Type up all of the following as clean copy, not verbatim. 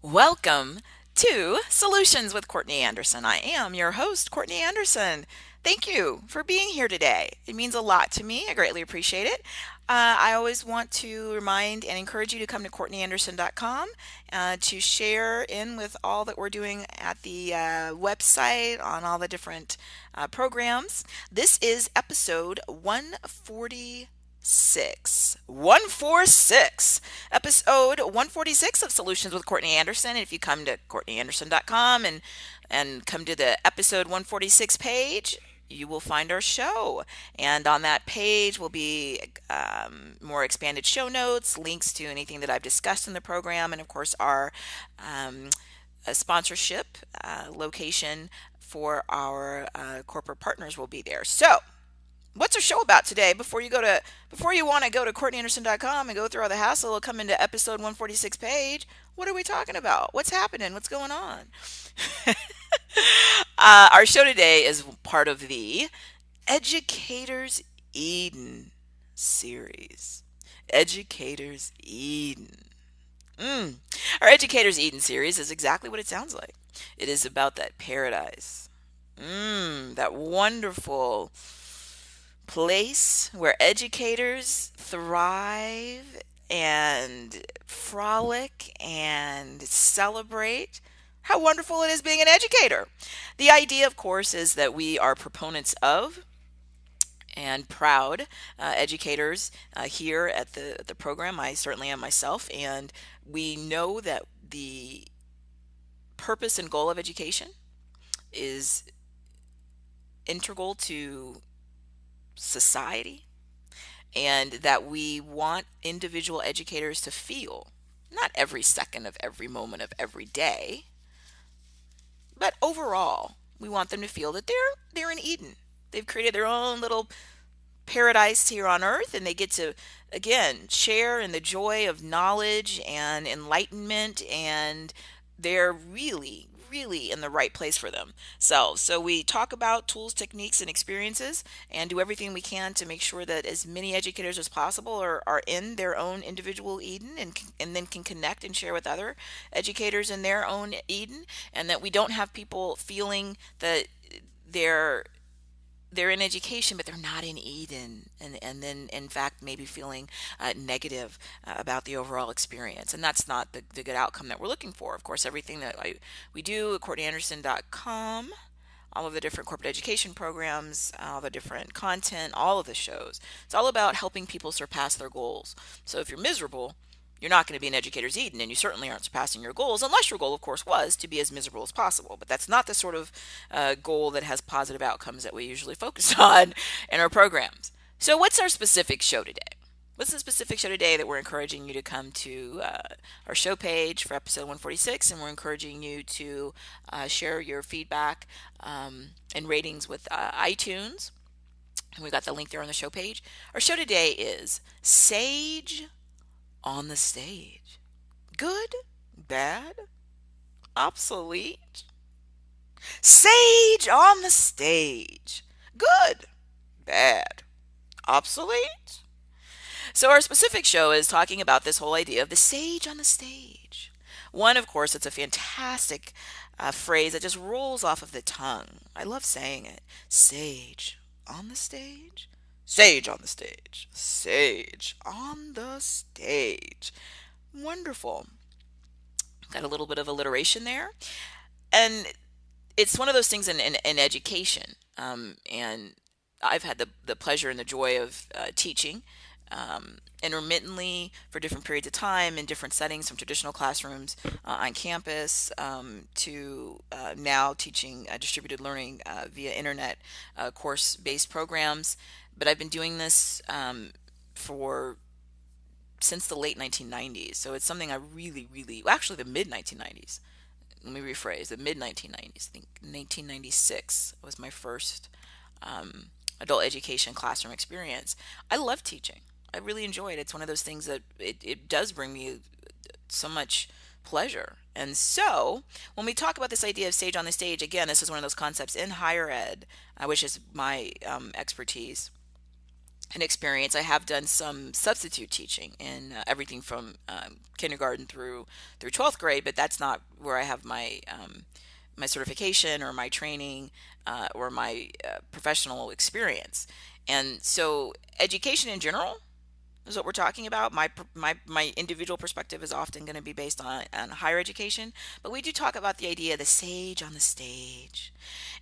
Welcome to Solutions with Courtney Anderson. I am your host, Courtney Anderson. Thank you for being here today. It means a lot to me. I greatly appreciate it. I always want to remind and encourage you to come to CourtneyAnderson.com to share in with all that we're doing at the website on all the different programs. This is episode 146. Episode 146 of Solutions with Courtney Anderson. And if you come to CourtneyAnderson.com and come to the episode 146 page, you will find our show. And on that page will be more expanded show notes, links to anything that I've discussed in the program, and of course, our a sponsorship location for our corporate partners will be there. So, what's our show about today? Before you want to go to CourtneyAnderson.com and go through all the hassle of coming to episode 146 page, what are we talking about? What's happening? What's going on? Our show today is part of the Educators Eden series. Educators Eden. Our Educators Eden series is exactly what it sounds like. It is about that paradise. That wonderful place where educators thrive and frolic and celebrate how wonderful it is being an educator. The idea, of course, is that we are proponents of and proud educators here at the program. I certainly am myself, and we know that the purpose and goal of education is integral to society, and that we want individual educators to feel not every second of every moment of every day, but overall we want them to feel that they're in Eden. They've created their own little paradise here on earth, and they get to again share in the joy of knowledge and enlightenment, and they're really in the right place for themselves. So we talk about tools, techniques, and experiences, and do everything we can to make sure that as many educators as possible are in their own individual Eden, and then can connect and share with other educators in their own Eden, and that we don't have people feeling that they're they're in education, but they're not in Eden, and then in fact maybe feeling negative about the overall experience, and that's not the good outcome that we're looking for. Of course, everything that we do at CourtneyAnderson.com, all of the different corporate education programs, all the different content, all of the shows, it's all about helping people surpass their goals. So if you're miserable, you're not going to be an educator's Eden, and you certainly aren't surpassing your goals, unless your goal, of course, was to be as miserable as possible. But that's not the sort of goal that has positive outcomes that we usually focus on in our programs. So, what's our specific show today? What's the specific show today that we're encouraging you to come to our show page for episode 146, and we're encouraging you to share your feedback and ratings with iTunes. And we got the link there on the show page. Our show today is Sage on the stage. Good, bad, obsolete. Sage on the stage. Good, bad, obsolete. So our specific show is talking about this whole idea of the sage on the stage. One, of course, it's a fantastic phrase that just rolls off of the tongue. I love saying it. Sage on the stage. Sage on the stage. Sage on the stage. Wonderful. Got a little bit of alliteration there. And it's one of those things in education. And I've had the pleasure and the joy of teaching intermittently for different periods of time in different settings, from traditional classrooms on campus to now teaching distributed learning via internet course-based programs. But I've been doing this for since the late 1990s. So it's something I well, actually the mid 1990s. Let me rephrase, the mid 1990s. I think 1996 was my first adult education classroom experience. I love teaching. I really enjoy it. It's one of those things that it does bring me so much pleasure. And so when we talk about this idea of sage on the stage, again, this is one of those concepts in higher ed, which is my expertise. an experience. I have done some substitute teaching in everything from kindergarten through 12th grade, but that's not where I have my certification or my training or my professional experience. And so, education in general is what we're talking about. My individual perspective is often going to be based on higher education, but we do talk about the idea of the sage on the stage.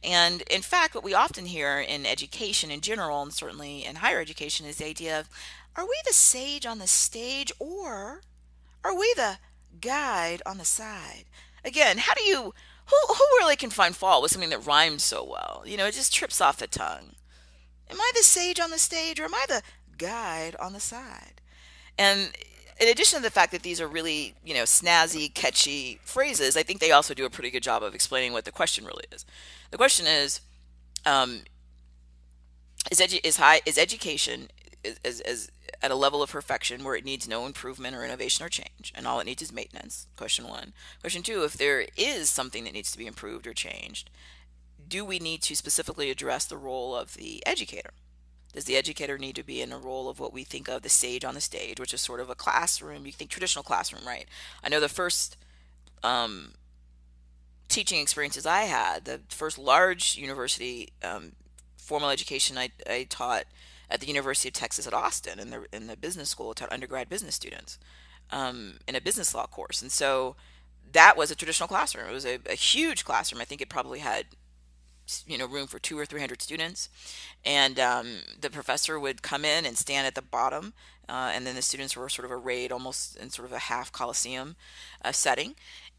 And in fact, what we often hear in education in general, and certainly in higher education, is the idea of, are we the sage on the stage, or are we the guide on the side? Again, how do you, who really can find fault with something that rhymes so well? It just trips off the tongue. Am I the sage on the stage, or am I the guide on the side? And in addition to the fact that these are really, snazzy, catchy phrases, I think they also do a pretty good job of explaining what the question really is. The question is, um, is education is at a level of perfection where it needs no improvement or innovation or change, and all it needs is maintenance? Question one. Question two: if there is something that needs to be improved or changed, do we need to specifically address the role of the educator? Does the educator need to be in a role of what we think of the sage on the stage, which is sort of a classroom? You think traditional classroom, right? I know the first um, teaching experiences I had, the first large university formal education I taught at the University of Texas at Austin in the business school. I taught undergrad business students in a business law course, and so that was a traditional classroom. It was a huge classroom. I think it probably had room for 200 or 300 students, and the professor would come in and stand at the bottom, and then the students were sort of arrayed almost in sort of a half coliseum setting,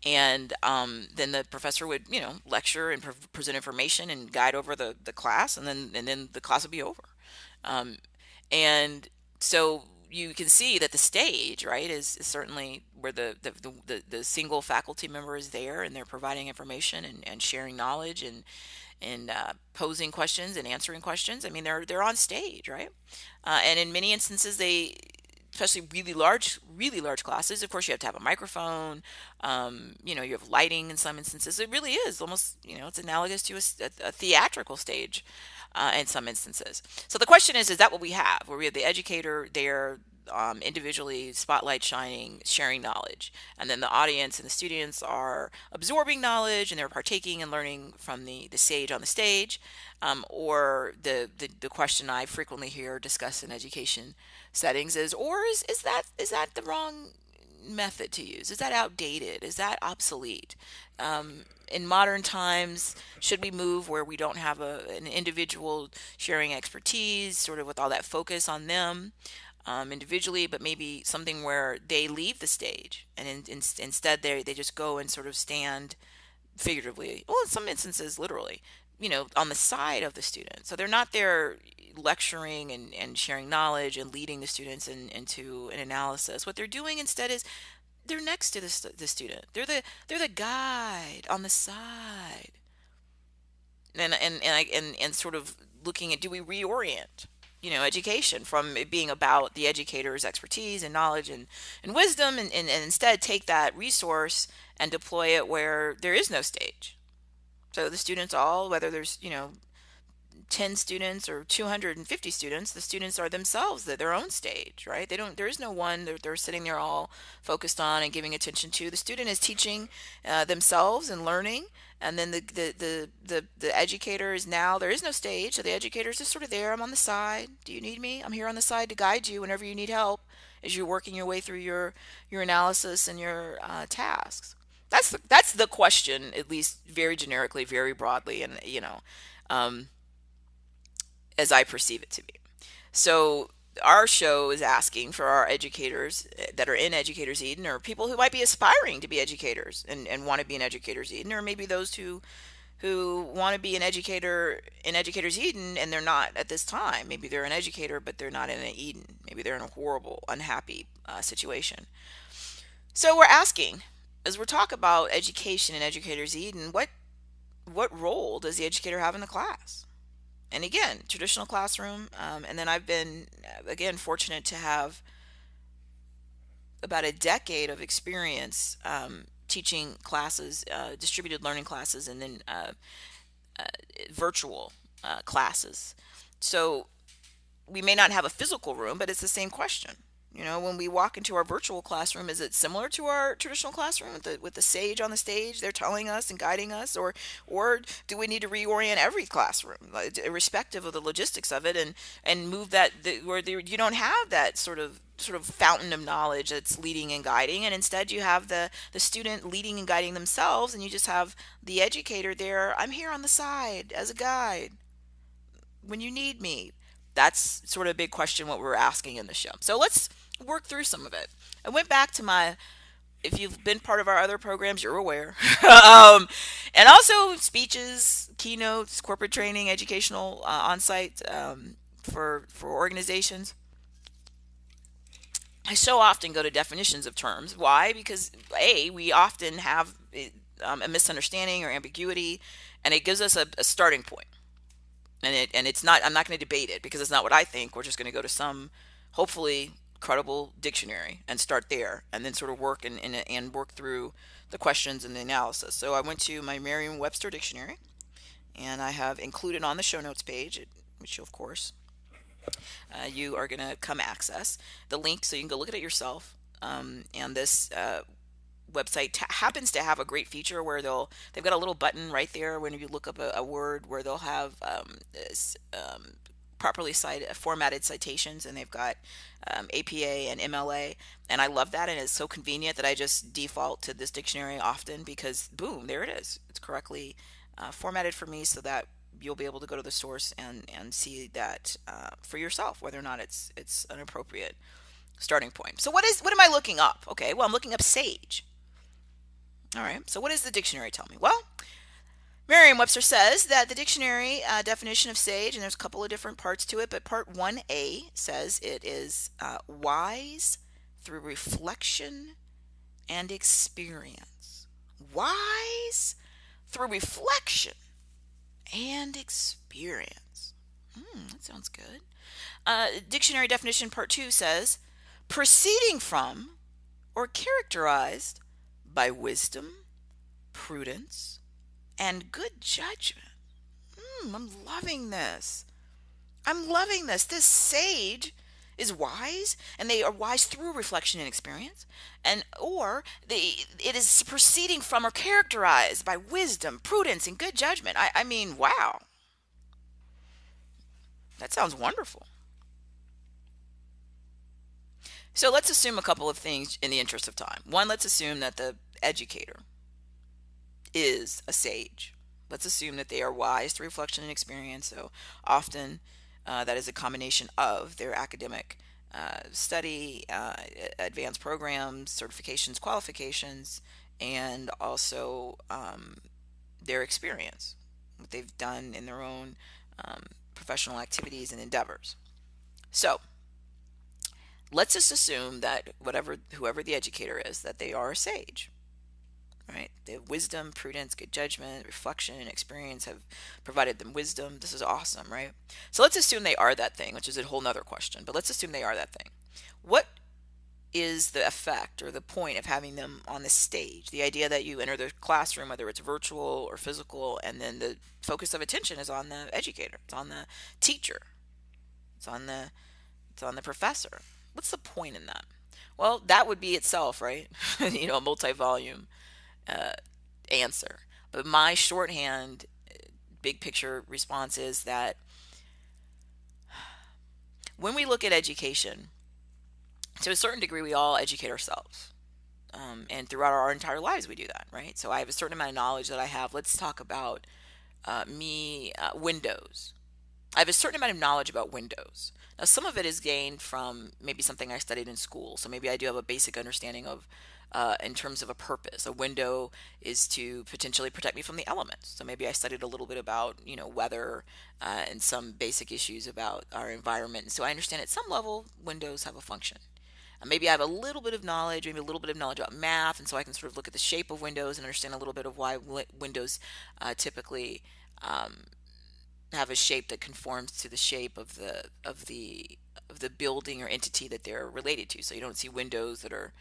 and then the professor would lecture and present information and guide over the class, and then the class would be over. um, and so you can see that the stage, right, is certainly where the single faculty member is there, and they're providing information and sharing knowledge and posing questions and answering questions. I mean, they're on stage, right? And in many instances, especially really large classes, of course, you have to have a microphone. You have lighting in some instances. It really is almost, it's analogous to a theatrical stage in some instances. So the question is that what we have, where we have the educator there, individually spotlight shining, sharing knowledge, and then the audience and the students are absorbing knowledge and they're partaking and learning from the sage on the stage? Or the question I frequently hear discussed in education settings is, or is that the wrong method to use? Is that outdated? Is that obsolete? In modern times, should we move where we don't have an individual sharing expertise, sort of with all that focus on them individually, but maybe something where they leave the stage and instead they just go and sort of stand figuratively, well, in some instances, literally, on the side of the student. So they're not there lecturing and sharing knowledge and leading the students into an analysis. What they're doing instead is they're next to the student. They're the guide on the side, and sort of looking at, do we reorient education from it being about the educator's expertise and knowledge and wisdom, and instead take that resource and deploy it where there is no stage. So the students all, whether there's 10 students or 250 students, the students are themselves their own stage, right? There is no one they're sitting there all focused on and giving attention to. The student is teaching themselves and learning, and then the educator is, now there is no stage, so the educator is just sort of there. I'm on the side. Do you need me? I'm here on the side to guide you whenever you need help as you're working your way through your analysis and your tasks. That's the question, at least very generically, very broadly, and um, as I perceive it to be. So our show is asking for our educators that are in Educators Eden, or people who might be aspiring to be educators and want to be in Educators Eden, or maybe those who want to be an educator in Educators Eden and they're not at this time. Maybe they're an educator, but they're not in an Eden. Maybe they're in a horrible, unhappy situation. So we're asking, as we're talking about education in Educators Eden, what role does the educator have in the class? And again, traditional classroom, and then I've been again fortunate to have about a decade of experience teaching classes, distributed learning classes, and then virtual classes. So we may not have a physical room, but it's the same question. When we walk into our virtual classroom, is it similar to our traditional classroom with the sage on the stage? They're telling us and guiding us, or do we need to reorient every classroom, irrespective of the logistics of it, and move where you don't have that sort of fountain of knowledge that's leading and guiding, and instead you have the student leading and guiding themselves, and you just have the educator there. I'm here on the side as a guide when you need me. That's sort of a big question what we're asking in the show. So let's work through some of it. I went back to if you've been part of our other programs, you're aware. And also speeches, keynotes, corporate training, educational on-site for organizations. I so often go to definitions of terms. Why? Because we often have a misunderstanding or ambiguity, and it gives us a starting point. And it's not. I'm not going to debate it because it's not what I think. We're just going to go to some, hopefully, credible dictionary and start there, and then sort of work and work through the questions and the analysis. So I went to my Merriam-Webster dictionary, and I have included on the show notes page, which of course you are going to come access the link so you can go look at it yourself. And this website happens to have a great feature where they've got a little button right there when you look up a word where they'll have properly formatted citations, and they've got APA and MLA, and I love that, and it's so convenient that I just default to this dictionary often because boom, there it is. It's correctly formatted for me so that you'll be able to go to the source and see that for yourself whether or not it's an appropriate starting point. So what am I looking up? Okay, well, I'm looking up sage. All right, so what does the dictionary tell me? Well, Merriam-Webster says that the dictionary definition of sage, and there's a couple of different parts to it, but part 1A says it is wise through reflection and experience. Wise through reflection and experience. That sounds good. Dictionary definition part 2 says proceeding from or characterized by wisdom, prudence, and good judgment. I'm loving this. This sage is wise, and they are wise through reflection and experience, it is proceeding from or characterized by wisdom, prudence, and good judgment. I mean, wow. That sounds wonderful. So let's assume a couple of things in the interest of time. One, let's assume that the educator is a sage. Let's assume that they are wise through reflection and experience. So often that is a combination of their academic study, advanced programs, certifications, qualifications, and also their experience, what they've done in their own professional activities and endeavors. So let's just assume that whoever the educator is, that they are a sage. Right? They have wisdom, prudence, good judgment, reflection, and experience have provided them wisdom. This is awesome, right? So let's assume they are that thing, which is a whole nother question, but let's assume they are that thing. What is the effect or the point of having them on the stage? The idea that you enter the classroom, whether it's virtual or physical, and then the focus of attention is on the educator, it's on the teacher, it's on the professor. What's the point in that? Well, that would be itself, right? A multi-volume answer. But my shorthand, big picture response is that when we look at education, to a certain degree, we all educate ourselves. And throughout our entire lives, we do that, right? So I have a certain amount of knowledge that I have. Let's talk about Windows. I have a certain amount of knowledge about Windows. Now, some of it is gained from maybe something I studied in school. So maybe I do have a basic understanding of, in terms of a purpose. A window is to potentially protect me from the elements. So maybe I studied a little bit about, weather and some basic issues about our environment. And so I understand at some level, windows have a function. Maybe I have a little bit of knowledge, maybe a little bit of knowledge about math, and so I can sort of look at the shape of windows and understand a little bit of why windows typically have a shape that conforms to the shape of the building or entity that they're related to. So you don't see windows that are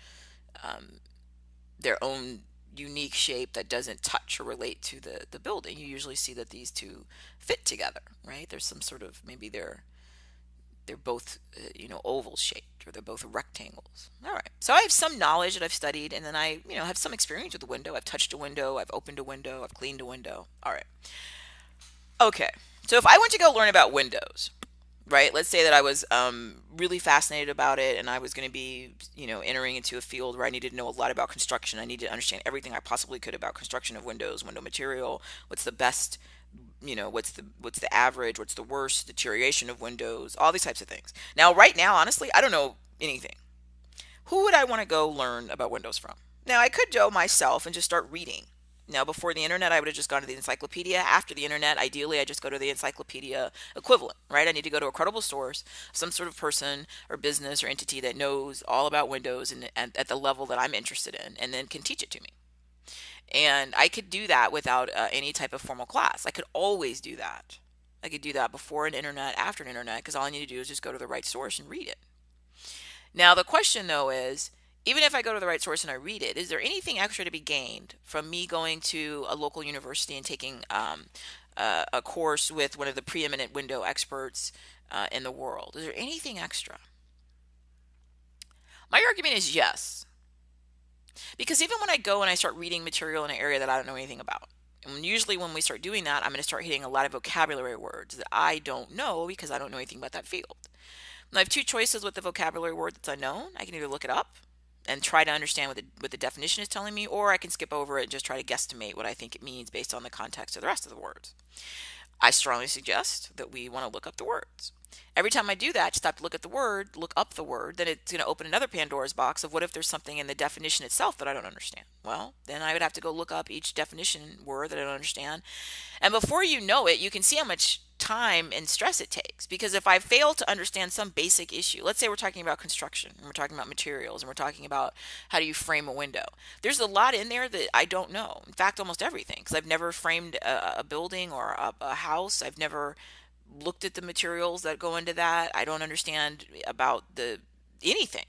their own unique shape that doesn't touch or relate to the building. You usually see that these two fit together, right? There's some sort of, maybe they're they're both, oval shaped, or they're both rectangles. All right. So I have some knowledge that I've studied, and then I, have some experience with the window. I've touched a window, I've opened a window, I've cleaned a window. All right. Okay. So if I went to go learn about windows, right? Let's say that I was really fascinated about it, and I was going to be, entering into a field where I needed to know a lot about construction. I needed to understand everything I possibly could about construction of windows, window material, what's the best, what's the average, what's the worst deterioration of windows, all these types of things. Now, right now, honestly, I don't know anything. Who would I want to go learn about windows from? Now, I could go myself and just start reading. Now, before the internet, I would have just gone to the encyclopedia. After the internet, ideally, I just go to the encyclopedia equivalent, right? I need to go to a credible source, some sort of person or business or entity that knows all about Windows and at the level that I'm interested in, and then can teach it to me. And I could do that without any type of formal class. I could always do that. I could do that before an internet, after an internet, because all I need to do is just go to the right source and read it. Now, the question though is, even if I go to the right source and I read it, is there anything extra to be gained from me going to a local university and taking a course with one of the preeminent window experts in the world? Is there anything extra? My argument is yes. Because even when I go and I start reading material in an area that I don't know anything about, and usually when we start doing that, I'm going to start hitting a lot of vocabulary words that I don't know because I don't know anything about that field. And I have two choices with the vocabulary word that's unknown. I can either look it up and try to understand what the definition is telling me, or I can skip over it and just try to guesstimate what I think it means based on the context of the rest of the words. I strongly suggest that we want to look up the words. Every time I do that, just have to look up the word, then it's going to open another Pandora's box of what if there's something in the definition itself that I don't understand. Well, then I would have to go look up each definition word that I don't understand. And before you know it, you can see how much time and stress it takes. Because if I fail to understand some basic issue, let's say we're talking about construction, and we're talking about materials, and we're talking about how do you frame a window. There's a lot in there that I don't know. In fact, almost everything, because I've never framed a building or a house. I've never looked at the materials that go into that. I don't understand about anything.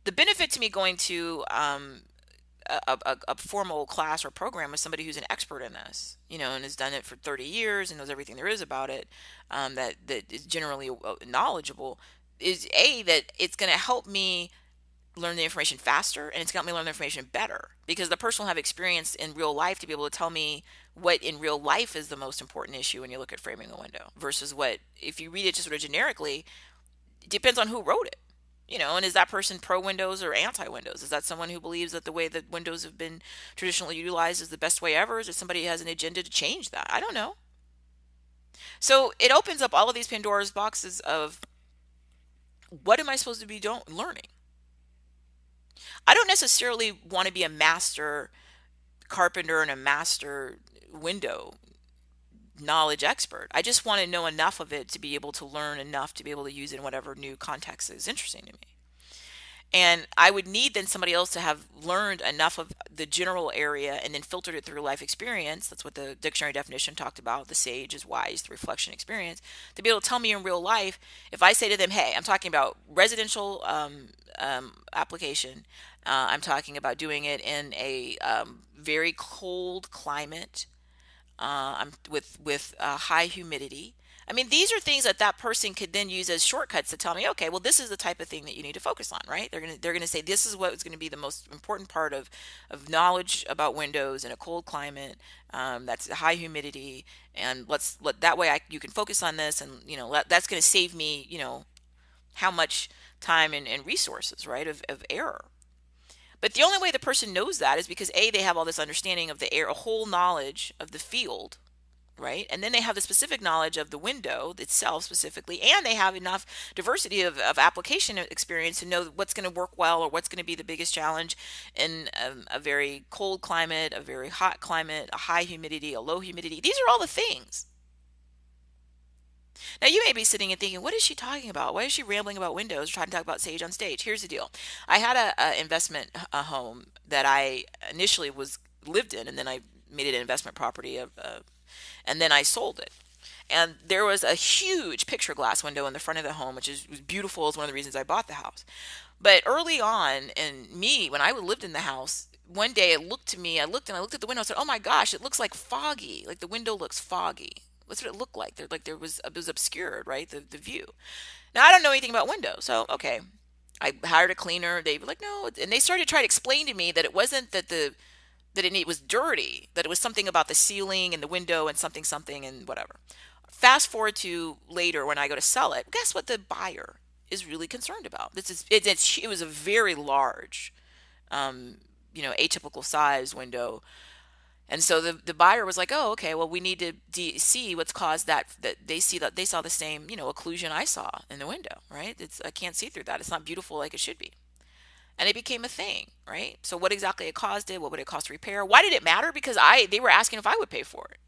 The benefit to me going to a formal class or program with somebody who's an expert in this, and has done it for 30 years and knows everything there is about it, that is generally knowledgeable, is that it's going to help me learn the information faster, and it's going to help me learn the information better, because the person will have experience in real life to be able to tell me what in real life is the most important issue when you look at framing a window, versus what, if you read it just sort of generically, it depends on who wrote it. And is that person pro Windows or anti Windows? Is that someone who believes that the way that Windows have been traditionally utilized is the best way ever? Is it somebody who has an agenda to change that? I don't know. So it opens up all of these Pandora's boxes of, what am I supposed to be learning? I don't necessarily want to be a master carpenter and a master window knowledge expert. I just want to know enough of it to be able to learn enough to be able to use it in whatever new context is interesting to me. And I would need then somebody else to have learned enough of the general area and then filtered it through life experience. That's what the dictionary definition talked about. The sage is wise through reflection experience. To be able to tell me in real life, if I say to them, hey, I'm talking about residential application. I'm talking about doing it in a very cold climate, with high humidity. I mean, these are things that person could then use as shortcuts to tell me, okay, well, this is the type of thing that you need to focus on, right? They're gonna say this is what is going to be the most important part of knowledge about Windows in a cold climate, that's high humidity, and that way you can focus on this, and that's going to save me how much time and resources, right, of error. But the only way the person knows that is because they have all this understanding of the air, a whole knowledge of the field, right? And then they have the specific knowledge of the window itself specifically, and they have enough diversity of application experience to know what's going to work well or what's going to be the biggest challenge in a very cold climate, a very hot climate, a high humidity, a low humidity. These are all the things. Now, you may be sitting and thinking, what is she talking about? Why is she rambling about Windows, trying to talk about Sage on stage? Here's the deal. I had a investment home that I initially lived in, and then I made it an investment property, and then I sold it. And there was a huge picture glass window in the front of the home, which was beautiful. It's one of the reasons I bought the house. But early on, when I lived in the house, one day it looked to me, I looked at the window and said, oh my gosh, it looks like foggy. Like the window looks foggy. What's it look like? There was, it was obscured, right? The view. Now I don't know anything about windows, so okay. I hired a cleaner. They were like, no, and they started to try to explain to me that it wasn't that it was dirty, that it was something about the ceiling and the window and something something and whatever. Fast forward to later when I go to sell it, guess what the buyer is really concerned about? It was a very large, um, atypical size window. And so the buyer was like, "Oh, okay. Well, we need to see what's caused that they saw the same, occlusion I saw in the window, right? I can't see through that. It's not beautiful like it should be." And it became a thing, right? So what exactly it caused it? What would it cost to repair? Why did it matter? Because they were asking if I would pay for it.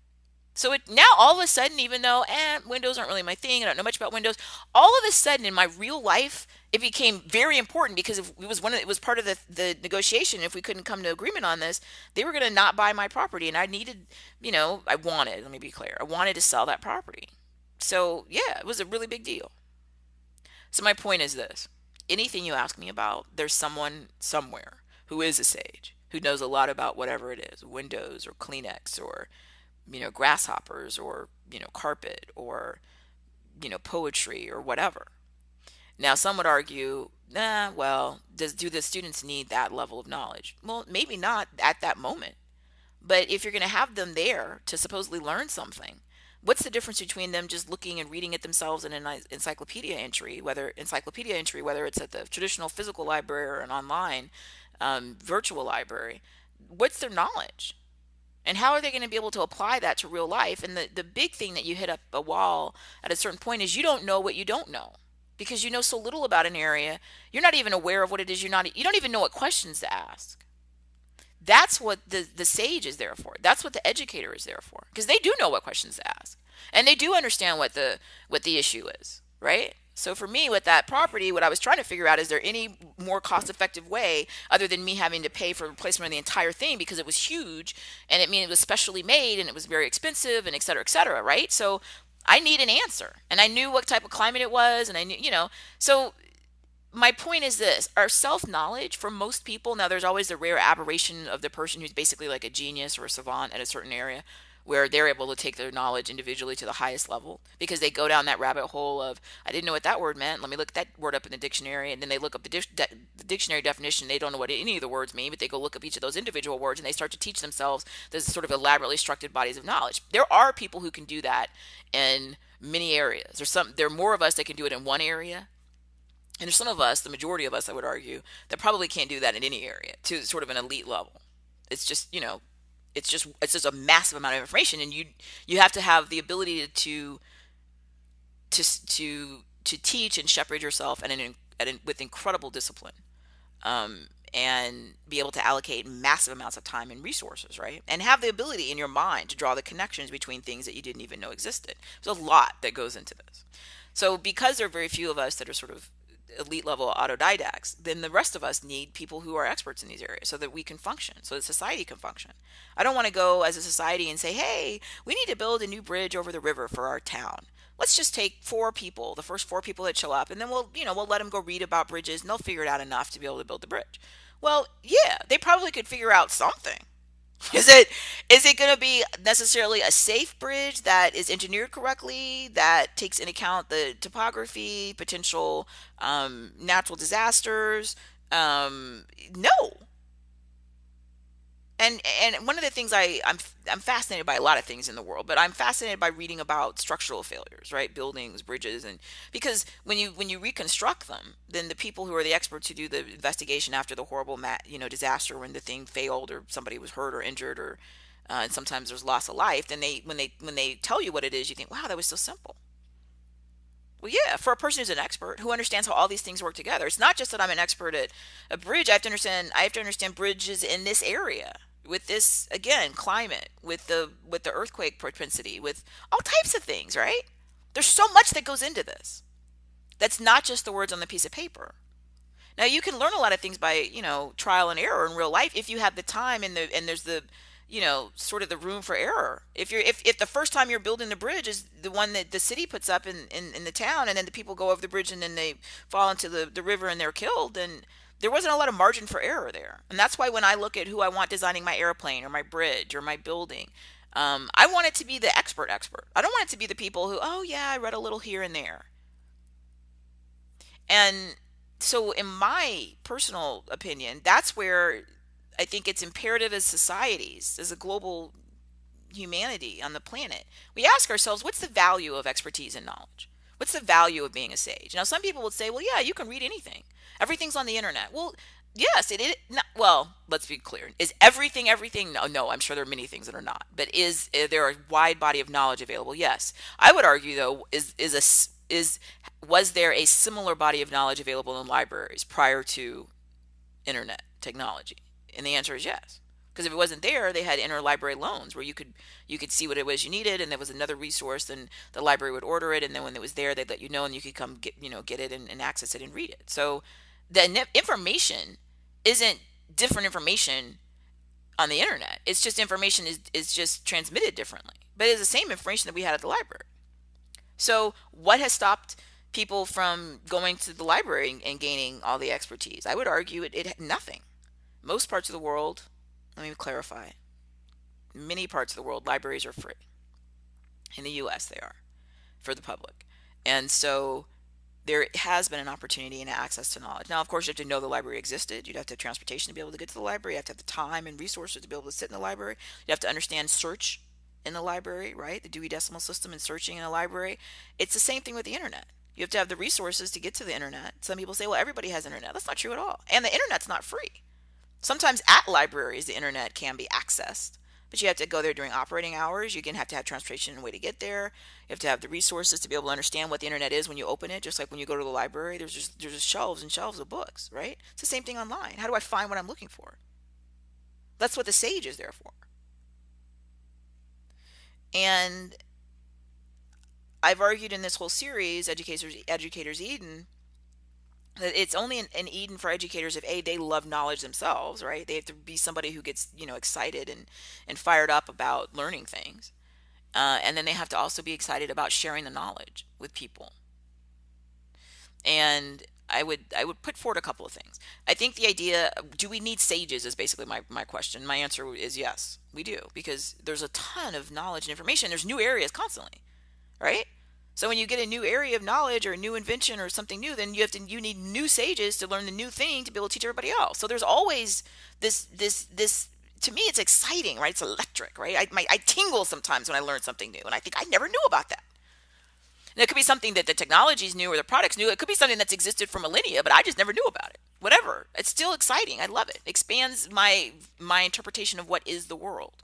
So now all of a sudden, even though windows aren't really my thing, I don't know much about windows. All of a sudden, in my real life, it became very important because if it was part of the negotiation. If we couldn't come to agreement on this, they were going to not buy my property, and I needed, I wanted. Let me be clear. I wanted to sell that property. So yeah, it was a really big deal. So my point is this: anything you ask me about, there's someone somewhere who is a sage who knows a lot about whatever it is, windows or Kleenex or grasshoppers or, carpet or, poetry or whatever. Now, some would argue, well, do the students need that level of knowledge? Well, maybe not at that moment. But if you're going to have them there to supposedly learn something, what's the difference between them just looking and reading it themselves in an encyclopedia entry, whether it's at the traditional physical library or an online virtual library? What's their knowledge? And how are they going to be able to apply that to real life? And the big thing that you hit up a wall at a certain point is you don't know what you don't know because you know so little about an area. You're not even aware of what it is. You don't even know what questions to ask. That's what the sage is there for. That's what the educator is there for, because they do know what questions to ask, and they do understand what the issue is, right? So for me, with that property, what I was trying to figure out, is there any more cost-effective way other than me having to pay for replacement of the entire thing because it was huge, and it was specially made, and it was very expensive, and et cetera, right? So I need an answer, and I knew what type of climate it was, and I knew, so my point is this: our self-knowledge, for most people, now there's always the rare aberration of the person who's basically like a genius or a savant at a certain area, where they're able to take their knowledge individually to the highest level because they go down that rabbit hole of, I didn't know what that word meant, let me look that word up in the dictionary, and then they look up the dictionary definition. They don't know what any of the words mean, but they go look up each of those individual words, and they start to teach themselves this sort of elaborately structured bodies of knowledge. There are people who can do that in many areas. There are more of us that can do it in one area, and there's some of us, the majority of us, I would argue, that probably can't do that in any area to sort of an elite level. It's just, it's just a massive amount of information, and you have to have the ability to teach and shepherd yourself with incredible discipline, and be able to allocate massive amounts of time and resources, right? And have the ability in your mind to draw the connections between things that you didn't even know existed. There's a lot that goes into this. So because there are very few of us that are sort of elite level autodidacts, then the rest of us need people who are experts in these areas so that we can function, so that society can function. I don't want to go as a society and say, hey, we need to build a new bridge over the river for our town. Let's just take 4 people, the first 4 people that show up, and then we'll let them go read about bridges, and they'll figure it out enough to be able to build the bridge. Well, yeah, they probably could figure out something. Is it going to be necessarily a safe bridge that is engineered correctly, that takes into account the topography, potential natural disasters? No. And one of the things I'm fascinated by a lot of things in the world, but I'm fascinated by reading about structural failures, right? Buildings, bridges, and because when you reconstruct them, then the people who are the experts who do the investigation after the horrible disaster, when the thing failed or somebody was hurt or injured, or and sometimes there's loss of life, then when they tell you what it is, you think, wow, that was so simple. Well, yeah, for a person who's an expert who understands how all these things work together, it's not just that I'm an expert at a bridge. I have to understand bridges in this area, with this, again, climate, with the earthquake propensity, with all types of things, right? There's so much that goes into this. That's not just the words on the piece of paper. Now, you can learn a lot of things by, trial and error in real life if you have the time and there's the, sort of the room for error. If the first time you're building the bridge is the one that the city puts up in the town, and then the people go over the bridge and then they fall into the river and they're killed, then there wasn't a lot of margin for error there. And that's why when I look at who I want designing my airplane or my bridge or my building, I want it to be the expert. I don't want it to be the people who, oh yeah, I read a little here and there. And so, in my personal opinion, that's where I think it's imperative as societies, as a global humanity on the planet, we ask ourselves, what's the value of expertise and knowledge? What's the value of being a sage? Now, some people would say, well, yeah, you can read anything. Everything's on the internet. Well, yes, it is. Well, let's be clear. Is everything everything? No, no. I'm sure there are many things that are not. But is there a wide body of knowledge available? Yes. I would argue, though, is was there a similar body of knowledge available in libraries prior to internet technology? And the answer is yes. Because if it wasn't there, they had interlibrary loans where you could see what it was you needed, and there was another resource, then the library would order it, and then when it was there, they'd let you know, and you could come get it and access it and read it. So the information isn't different information on the internet. It's just information is just transmitted differently, but it's the same information that we had at the library. So what has stopped people from going to the library and gaining all the expertise? I would argue it nothing. Most parts of the world, let me clarify, many parts of the world, libraries are free. In the US, they are for the public. And so there has been an opportunity and access to knowledge. Now, of course, you have to know the library existed. You'd have to have transportation to be able to get to the library. You have to have the time and resources to be able to sit in the library. You have to understand search in the library, right? The Dewey Decimal System and searching in a library. It's the same thing with the internet. You have to have the resources to get to the internet. Some people say, well, everybody has internet. That's not true at all. And the internet's not free. Sometimes at libraries, the internet can be accessed, but you have to go there during operating hours. You can have to have transportation and a way to get there. You have to have the resources to be able to understand what the internet is when you open it. Just like when you go to the library, there's just shelves and shelves of books, right? It's the same thing online. How do I find what I'm looking for? That's what the sage is there for. And I've argued in this whole series, Educators Eden, that it's only an Eden for educators if they love knowledge themselves, right? They have to be somebody who gets excited and fired up about learning things, and then they have to also be excited about sharing the knowledge with people. And I would put forward a couple of things. I think the idea, do we need sages, is basically my question. My answer is yes, we do, because there's a ton of knowledge and information. There's new areas constantly, right? So when you get a new area of knowledge or a new invention or something new, then you need new sages to learn the new thing to be able to teach everybody else. So there's always this. To me, it's exciting, right? It's electric, right? I tingle sometimes when I learn something new, and I think I never knew about that. And it could be something that the technology's new or the product's new. It could be something that's existed for millennia, but I just never knew about it. Whatever. It's still exciting. I love it. It expands my interpretation of what is the world.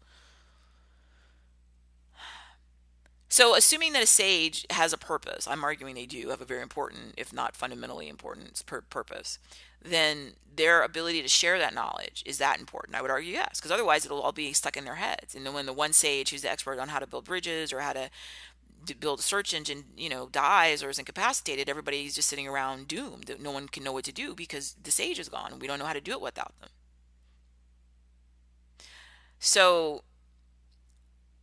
So, assuming that a sage has a purpose, I'm arguing they do have a very important, if not fundamentally important, purpose, then their ability to share that knowledge, is that important? I would argue yes, because otherwise it'll all be stuck in their heads. And then when the one sage who's the expert on how to build bridges or how to build a search engine, dies or is incapacitated, everybody's just sitting around doomed. No one can know what to do because the sage is gone and we don't know how to do it without them. So,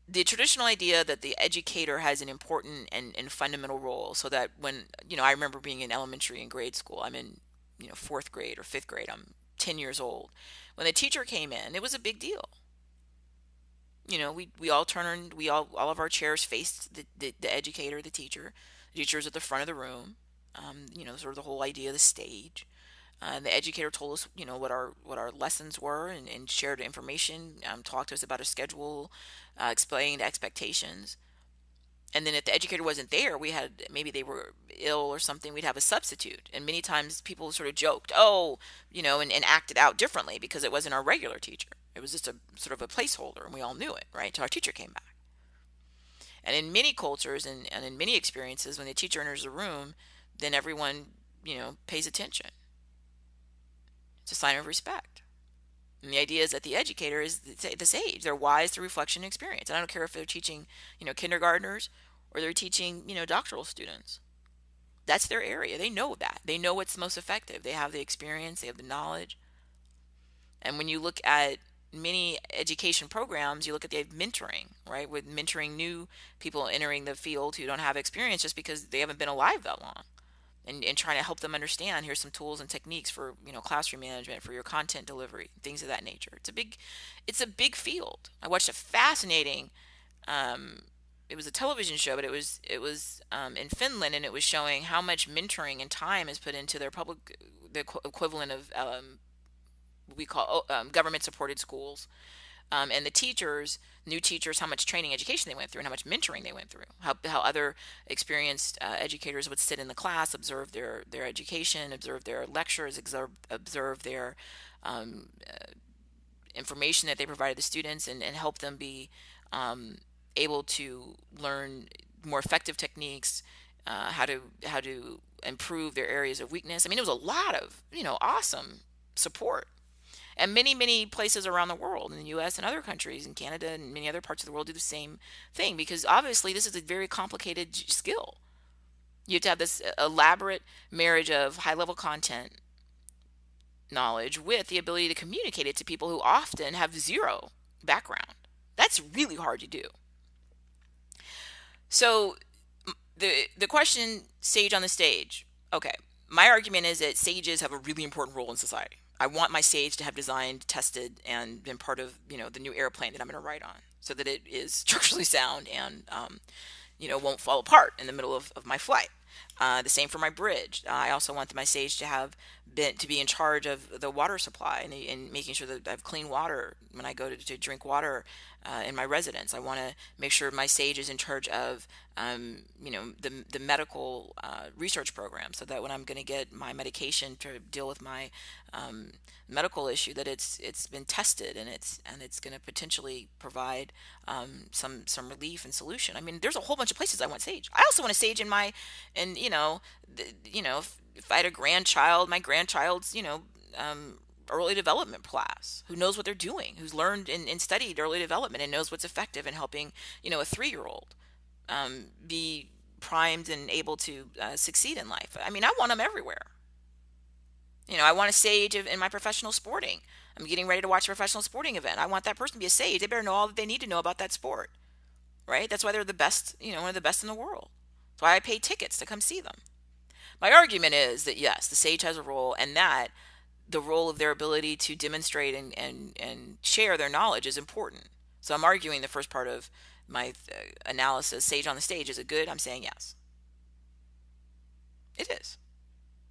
the traditional idea that the educator has an important and fundamental role, so that when I remember being in elementary and grade school. I'm in fourth grade or fifth grade. I'm 10 years old. When the teacher came in, it was a big deal. We all turned, all of our chairs faced the educator, the teacher. The teacher was at the front of the room. Sort of the whole idea of the stage. The educator told us, what our lessons were, and shared information, talked to us about a schedule, explained expectations. And then if the educator wasn't there, maybe they were ill or something, we'd have a substitute. And many times people sort of joked, oh, and acted out differently because it wasn't our regular teacher. It was just a sort of a placeholder, and we all knew it, right? Until our teacher came back. And in many cultures and in many experiences, when the teacher enters the room, then everyone, pays attention. It's a sign of respect. And the idea is that the educator is the sage. They're wise through reflection and experience. And I don't care if they're teaching, kindergartners or they're teaching, doctoral students. That's their area. They know that. They know what's most effective. They have the experience. They have the knowledge. And when you look at many education programs, you look at the mentoring, right? With mentoring new people entering the field who don't have experience just because they haven't been alive that long. And trying to help them understand, here's some tools and techniques for classroom management, for your content delivery, things of that nature. It's a big field. I watched a fascinating um, it was a television show, but it was in Finland, and it was showing how much mentoring and time is put into their public, the equivalent of what we call government supported schools, and the teachers, new teachers, how much training education they went through and how much mentoring they went through, how other experienced educators would sit in the class, observe their education, observe their lectures, observe their um, information that they provided the students, and help them be um, able to learn more effective techniques, how to improve their areas of weakness. I mean, it was a lot of awesome support. And many places around the world, in the US and other countries, in Canada and many other parts of the world, do the same thing, because obviously this is a very complicated skill. You have to have this elaborate marriage of high level content knowledge with the ability to communicate it to people who often have zero background. That's really hard to do. So the question, sage on the stage. Okay, my argument is that sages have a really important role in society. I want my sage to have designed, tested, and been part of the new airplane that I'm going to ride on, so that it is structurally sound and won't fall apart in the middle of my flight. The same for my bridge. I also want my sage to be in charge of the water supply, and making sure that I have clean water when I go to drink water in my residence. I want to make sure my sage is in charge of the medical research program, so that when I'm going to get my medication to deal with my um, medical issue, that it's been tested, and it's going to potentially provide some relief and solution. I mean, there's a whole bunch of places I want sage. I also want a sage in my, and if I had a grandchild, my grandchild's early development class, who knows what they're doing, who's learned and studied early development and knows what's effective in helping a 3-year-old be primed and able to succeed in life. I mean, I want them everywhere. I want a sage in my professional sporting. I'm getting ready to watch a professional sporting event. I want that person to be a sage. They better know all that they need to know about that sport, right? That's why they're the best, one of the best in the world. That's why I pay tickets to come see them. My argument is that yes, the sage has a role, and that the role of their ability to demonstrate and share their knowledge is important. So I'm arguing the first part of my analysis, sage on the stage, is it good? I'm saying yes. It is.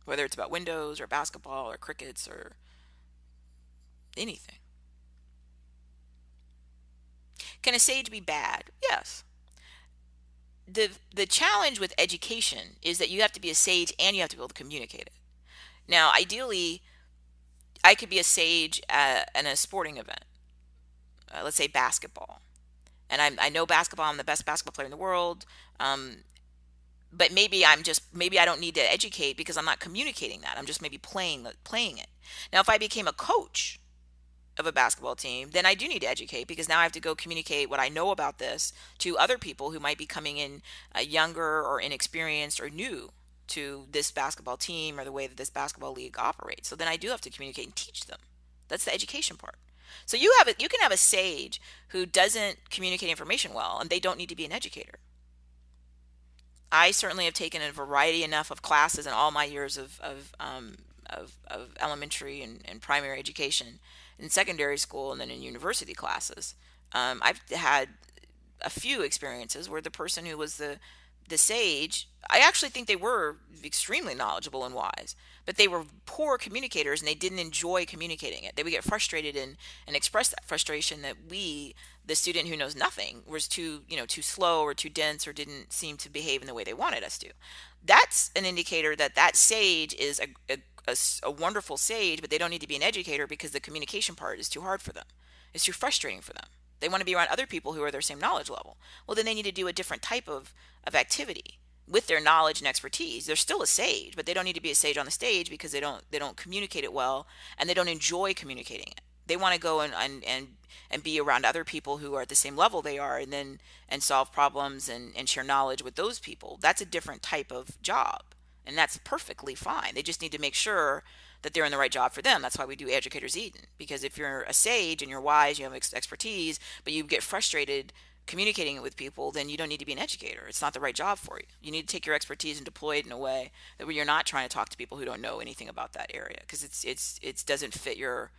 Whether it's about windows or basketball or crickets or anything. Can a sage be bad? Yes. The challenge with education is that you have to be a sage and you have to be able to communicate it. Now, ideally, I could be a sage in a sporting event, let's say basketball, and I know basketball. I'm the best basketball player in the world, but maybe I don't need to educate because I'm not communicating that. I'm just maybe playing it. Now, if I became a coach of a basketball team, then I do need to educate, because now I have to go communicate what I know about this to other people who might be coming in younger or inexperienced or new to this basketball team or the way that this basketball league operates. So then I do have to communicate and teach them. That's the education part. So you can have a sage who doesn't communicate information well, and they don't need to be an educator. I certainly have taken a variety enough of classes in all my years of elementary and primary education, in secondary school, and then in university classes. I've had a few experiences where the person who was the sage, I actually think they were extremely knowledgeable and wise, but they were poor communicators and they didn't enjoy communicating it. They would get frustrated and express that frustration that the student who knows nothing, was too slow or too dense or didn't seem to behave in the way they wanted us to. That's an indicator that sage is a wonderful sage, but they don't need to be an educator because the communication part is too hard for them. It's too frustrating for them. They want to be around other people who are their same knowledge level. Well, then they need to do a different type of activity with their knowledge and expertise. They're still a sage, but they don't need to be a sage on the stage because they don't communicate it well, and they don't enjoy communicating it. They want to go and be around other people who are at the same level they are, and solve problems and share knowledge with those people. That's a different type of job, and that's perfectly fine. They just need to make sure that they're in the right job for them. That's why we do Educators Eden, because if you're a sage and you're wise, you have expertise, but you get frustrated communicating it with people, then you don't need to be an educator. It's not the right job for you. You need to take your expertise and deploy it in a way that where you're not trying to talk to people who don't know anything about that area, because it doesn't fit your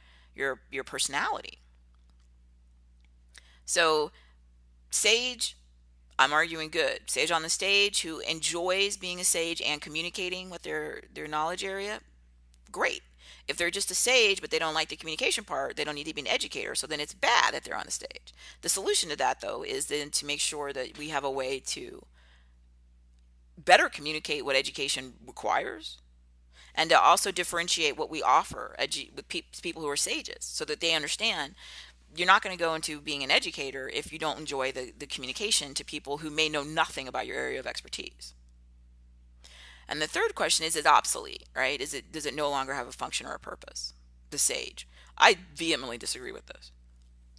personality. So Sage, I'm arguing good. Sage on the stage who enjoys being a sage and communicating with their knowledge area, great. If they're just a sage but they don't like the communication part, they don't need to be an educator. So then it's bad that they're on the stage. The solution to that, though, is then to make sure that we have a way to better communicate what education requires, and to also differentiate what we offer with people who are sages, so that they understand you're not going to go into being an educator if you don't enjoy the communication to people who may know nothing about your area of expertise. And the third question is it obsolete, right? Does it no longer have a function or a purpose? The sage. I vehemently disagree with this.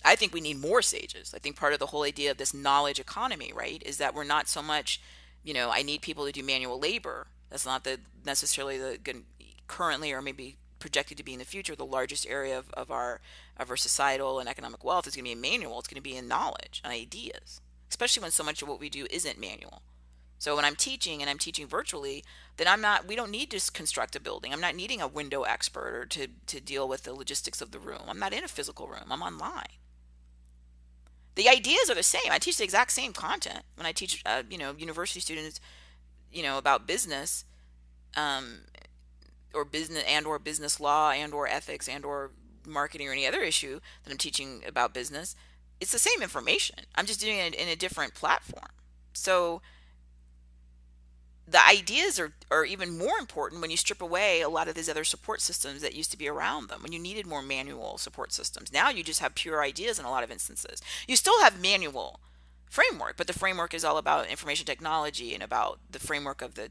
I think we need more sages. I think part of the whole idea of this knowledge economy, right, is that we're not so much, I need people to do manual labor. That's not necessarily currently, or maybe projected to be in the future, the largest area of our societal and economic wealth is going to be in manual. It's going to be in knowledge and ideas, especially when so much of what we do isn't manual. So when I'm teaching and I'm teaching virtually, then we don't need to construct a building. I'm not needing a window expert or to deal with the logistics of the room. I'm not in a physical room. I'm online. The ideas are the same. I teach the exact same content when I teach, university students, about business, um, or business law and or ethics and or marketing or any other issue that I'm teaching about business. It's the same information. I'm just doing it in a different platform. So the ideas are even more important when you strip away a lot of these other support systems that used to be around them, when you needed more manual support systems. Now you just have pure ideas in a lot of instances. You still have manual framework, but the framework is all about information technology and about the framework of the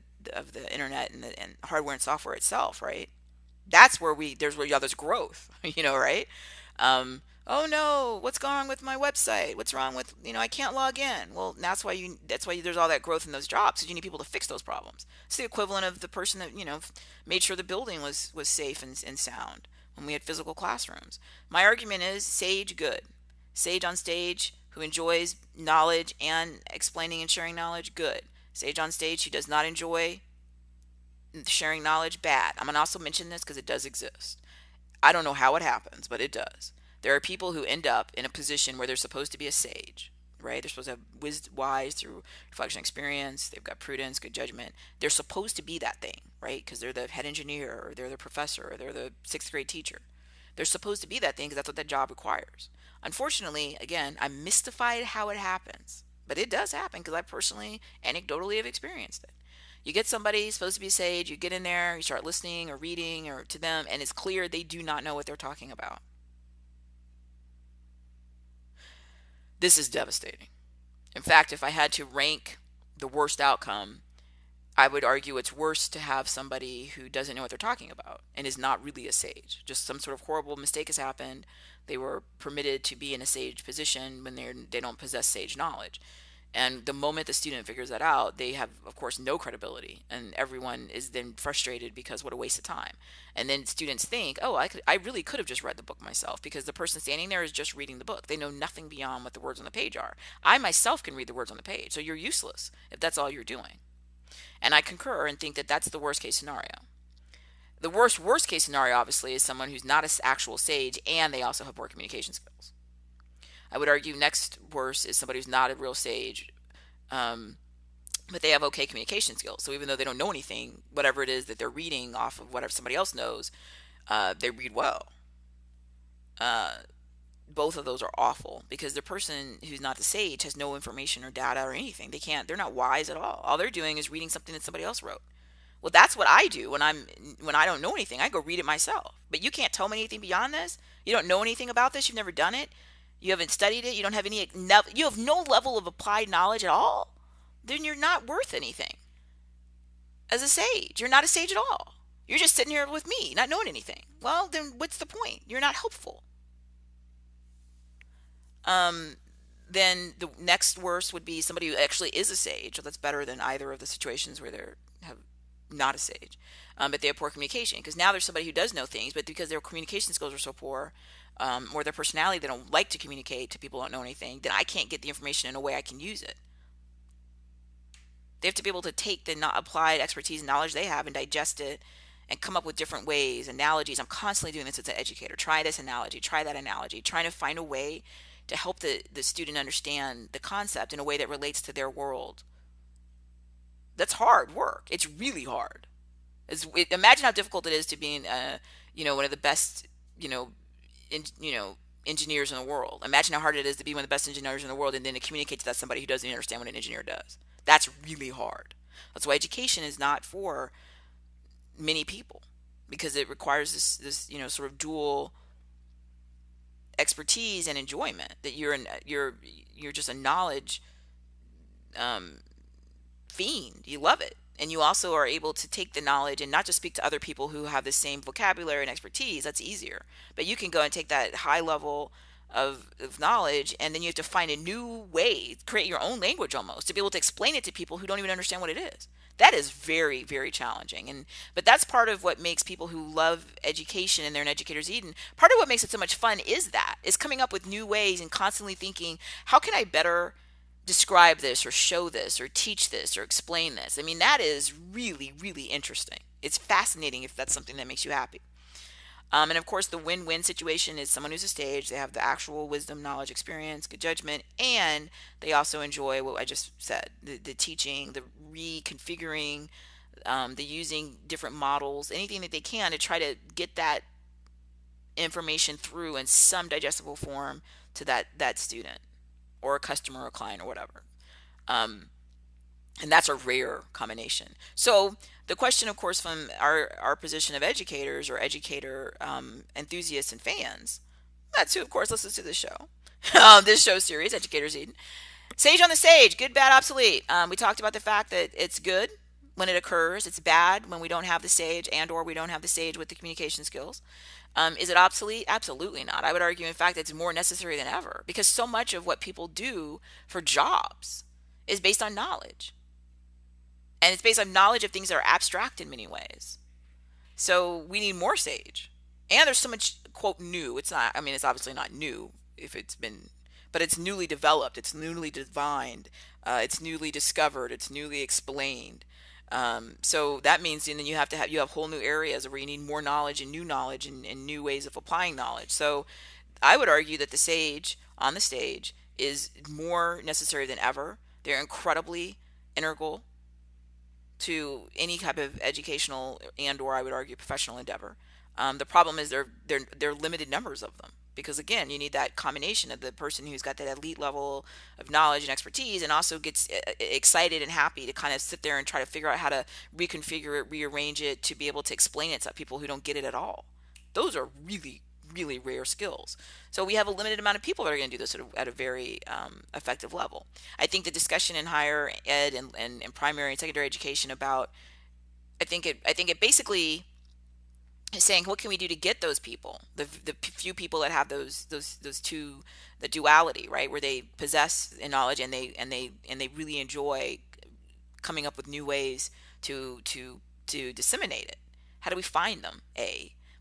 internet and hardware and software itself, right? That's where there's growth, right? Oh no, what's going on with my website? What's wrong with, I can't log in. Well, that's why there's all that growth in those jobs, because you need people to fix those problems. It's the equivalent of the person that, made sure the building was safe and sound when we had physical classrooms. My argument is sage, good. Sage on stage who enjoys knowledge and explaining and sharing knowledge, good. Sage on stage who does not enjoy sharing knowledge, bad. I'm going to also mention this because it does exist. I don't know how it happens, but it does. There are people who end up in a position where they're supposed to be a sage, right? They're supposed to have wise through reflection experience. They've got prudence, good judgment. They're supposed to be that thing, right? Because they're the head engineer, or they're the professor, or they're the sixth grade teacher. They're supposed to be that thing because that's what that job requires. Unfortunately, again, I'm mystified how it happens, but it does happen because I personally, anecdotally, have experienced it. You get somebody supposed to be a sage, you get in there, you start listening or reading or to them, and it's clear they do not know what they're talking about. This is devastating. In fact, if I had to rank the worst outcome, I would argue it's worse to have somebody who doesn't know what they're talking about and is not really a sage. Just some sort of horrible mistake has happened. They were permitted to be in a sage position when they don't possess sage knowledge. And the moment the student figures that out, they have, of course, no credibility, and everyone is then frustrated because what a waste of time. And then students think, oh, I really could have just read the book myself, because the person standing there is just reading the book. They know nothing beyond what the words on the page are. I myself can read the words on the page, so you're useless if that's all you're doing. And I concur and think that that's the worst case scenario. The worst case scenario, obviously, is someone who's not an actual sage and they also have poor communication skills. I would argue next worst is somebody who's not a real sage, but they have okay communication skills. So even though they don't know anything, whatever it is that they're reading off of whatever somebody else knows, they read well. Both of those are awful, because the person who's not the sage has no information or data or anything. They're not wise at all. All they're doing is reading something that somebody else wrote. Well, that's what I do when I don't know anything. I go read it myself. But you can't tell me anything beyond this. You don't know anything about this. You've never done it. You haven't studied it. You don't have you have no level of applied knowledge at all. Then you're not worth anything as a sage. You're not a sage at all. You're just sitting here with me, not knowing anything. Well, then what's the point? You're not helpful. Then the next worst would be somebody who actually is a sage. So that's better than either of the situations where they're have not a sage, but they have poor communication. Because now there's somebody who does know things, but because their communication skills are so poor, or their personality, they don't like to communicate to people who don't know anything, then I can't get the information in a way I can use it. They have to be able to take the not applied expertise and knowledge they have and digest it and come up with different ways, analogies. I'm constantly doing this as an educator. Try this analogy, try that analogy, trying to find a way to help the student understand the concept in a way that relates to their world. That's hard work. It's really hard. Imagine how difficult it is to be one of the best, you know, engineers in the world. Imagine how hard it is to be one of the best engineers in the world and then to communicate to that somebody who doesn't even understand what an engineer does. That's really hard. That's why education is not for many people, because it requires this sort of dual expertise and enjoyment, that you're just a knowledge um, fiend. You love it. And you also are able to take the knowledge and not just speak to other people who have the same vocabulary and expertise. That's easier. But you can go and take that high level of knowledge, and then you have to find a new way, create your own language almost, to be able to explain it to people who don't even understand what it is. That is very, very challenging. But that's part of what makes people who love education and they're an educator's Eden, part of what makes it so much fun is coming up with new ways and constantly thinking, how can I better describe this or show this or teach this or explain this? I mean, that is really, really interesting. It's fascinating if that's something that makes you happy. And of course, the win-win situation is someone who's a stage. They have the actual wisdom, knowledge, experience, good judgment, and they also enjoy what I just said, the teaching, the reconfiguring, the using different models, anything that they can to try to get that information through in some digestible form to that student or a customer or client or whatever. And that's a rare combination. So the question, of course, from our position of educators or educator enthusiasts and fans, that's who, of course, listens to this show, this show series, Educators Eden. Sage on the stage, good, bad, obsolete. We talked about the fact that it's good when it occurs. It's bad when we don't have the sage and or we don't have the sage with the communication skills. Is it obsolete? Absolutely not. I would argue, in fact, it's more necessary than ever, because so much of what people do for jobs is based on knowledge. And it's based on knowledge of things that are abstract in many ways. So we need more sage. And there's so much, quote, new. It's not, I mean, it's obviously not new if it's been, but it's newly developed. It's newly divined. It's newly discovered. It's newly explained. So that means, and then you have whole new areas where you need more knowledge and new ways of applying knowledge. So I would argue that the sage on the stage is more necessary than ever. They're incredibly integral to any type of educational and or I would argue professional endeavor. The problem is they're limited numbers of them, because again, you need that combination of the person who's got that elite level of knowledge and expertise and also gets excited and happy to kind of sit there and try to figure out how to reconfigure it, rearrange it, to be able to explain it to people who don't get it at all. Those are really, really rare skills. So we have a limited amount of people that are going to do this at a very effective level. I think the discussion in higher ed and primary and secondary education about, I think it basically is saying, what can we do to get those people, the few people that have those two, the duality, right, where they possess the knowledge and they really enjoy coming up with new ways to disseminate it. How do we find them?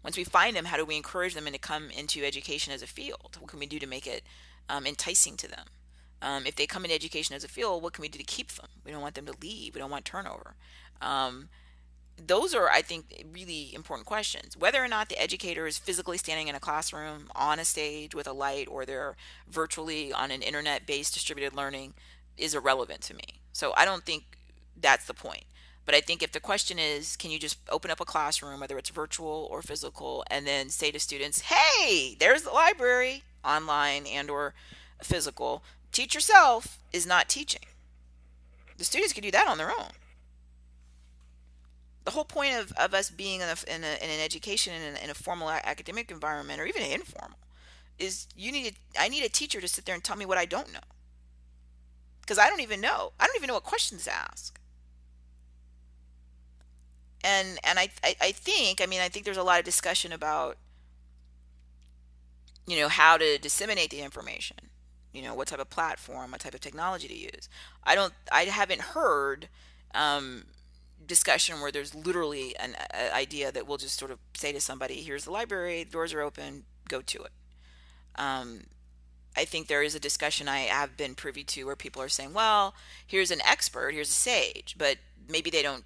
Once we find them, how do we encourage them to come into education as a field? What can we do to make it enticing to them? If they come into education as a field, what can we do to keep them? We don't want them to leave. We don't want turnover. Those are, I think, really important questions. Whether or not the educator is physically standing in a classroom on a stage with a light, or they're virtually on an internet-based distributed learning, is irrelevant to me. So I don't think that's the point. But I think if the question is, can you just open up a classroom, whether it's virtual or physical, and then say to students, hey, there's the library, online and or physical, teach yourself, is not teaching. The students can do that on their own. The whole point of us being in an education in a formal academic environment, or even informal, is I need a teacher to sit there and tell me what I don't know, because I don't even know what questions to ask. And I think, I think there's a lot of discussion about how to disseminate the information, what type of platform, what type of technology to use. I haven't heard discussion where there's literally an idea that we'll just sort of say to somebody, here's the library, the doors are open, go to it. I think there is a discussion I have been privy to where people are saying, well, here's an expert, here's a sage, but maybe they don't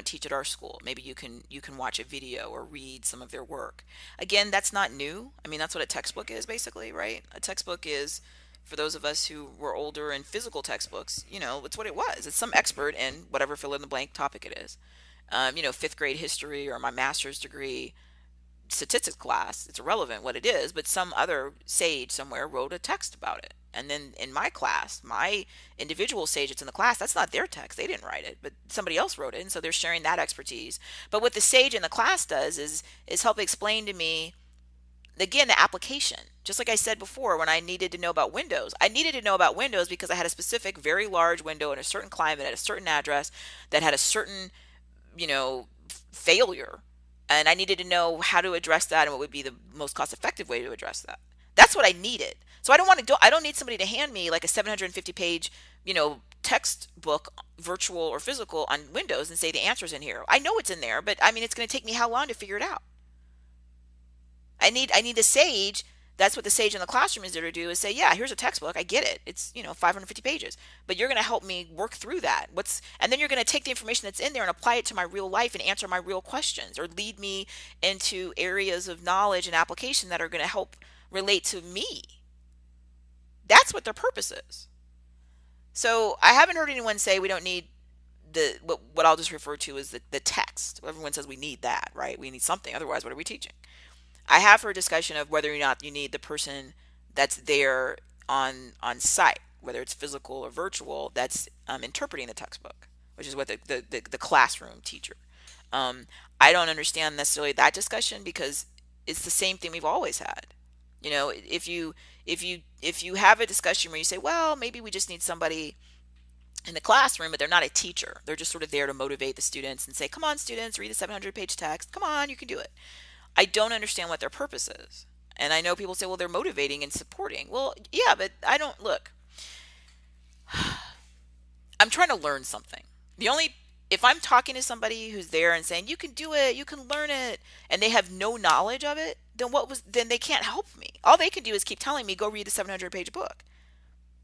teach at our school. Maybe you can watch a video or read some of their work. Again, that's not new. That's what a textbook is, basically, right? A textbook is For those of us who were older in physical textbooks, it's what it was. It's some expert in whatever fill in the blank topic it is. Fifth grade history or my master's degree statistics class. It's irrelevant what it is, but some other sage somewhere wrote a text about it. And then in my class, my individual sage that's in the class, that's not their text. They didn't write it, but somebody else wrote it. And so they're sharing that expertise. But what the sage in the class does is help explain to me, again, the application. Just like I said before, when I needed to know about Windows, I needed to know about Windows because I had a specific, very large window in a certain climate at a certain address that had a certain, failure. And I needed to know how to address that and what would be the most cost effective way to address that. That's what I needed. So I don't need somebody to hand me like a 750 page, textbook, virtual or physical, on Windows and say the answer's in here. I know it's in there, but I mean, it's going to take me how long to figure it out? I need a sage. That's what the sage in the classroom is there to do, is say, yeah, here's a textbook. I get it. It's, 550 pages, but you're going to help me work through that. And then you're going to take the information that's in there and apply it to my real life and answer my real questions, or lead me into areas of knowledge and application that are going to help relate to me. That's what their purpose is. So I haven't heard anyone say we don't need what I'll just refer to as the text. Everyone says we need that, right? We need something. Otherwise, what are we teaching? I have heard discussion of whether or not you need the person that's there on site, whether it's physical or virtual, that's interpreting the textbook, which is what the classroom teacher. I don't understand necessarily that discussion, because it's the same thing we've always had. If you have a discussion where you say, well, maybe we just need somebody in the classroom, but they're not a teacher. They're just sort of there to motivate the students and say, come on, students, read the 700-page text. Come on, you can do it. I don't understand what their purpose is. And I know people say, well, they're motivating and supporting. Well, yeah, but I don't look. I'm trying to learn something. If I'm talking to somebody who's there and saying, you can do it, you can learn it, and they have no knowledge of it, then they can't help me. All they can do is keep telling me, go read the 700-page book.